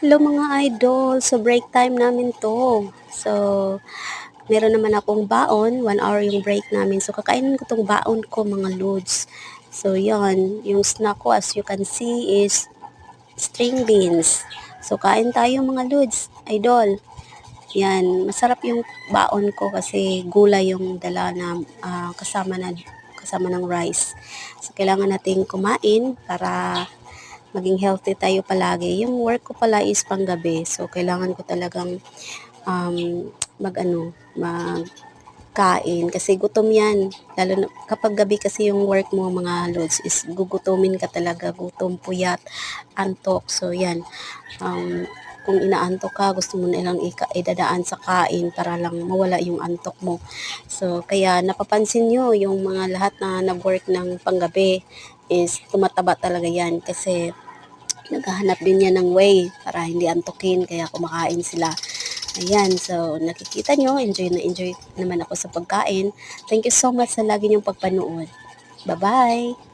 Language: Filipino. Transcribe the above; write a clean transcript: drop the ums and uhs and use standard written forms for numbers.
Hello mga idol, so break time namin to. So, meron naman akong baon, 1 hour yung break namin. So, kakainin ko tong baon ko mga loads. So, yon yung snack ko as you can see is string beans. So, kain tayo mga loads, idol. Yan, masarap yung baon ko kasi gulay yung dala na kasama ng rice. So, kailangan nating kumain para maging healthy tayo palagi. Yung work ko pala is panggabi. So, kailangan ko talagang um, magkain kasi gutom yan. Lalo na kapag gabi kasi yung work mo mga loads is gugutomin ka talaga. Gutom, puyat, antok. So, yan. Um, kung inaantok ka, gusto mo na ilang idadaan sa kain para lang mawala yung antok mo. So, kaya napapansin nyo yung mga lahat na nag-work ng panggabi is tumataba talaga yan kasi naghahanap din yan ng way para hindi antukin kaya kumakain sila. Ayan, so nakikita nyo, enjoy na enjoy naman ako sa pagkain. Thank you so much sa lagi nyong pagpanood. Bye-bye!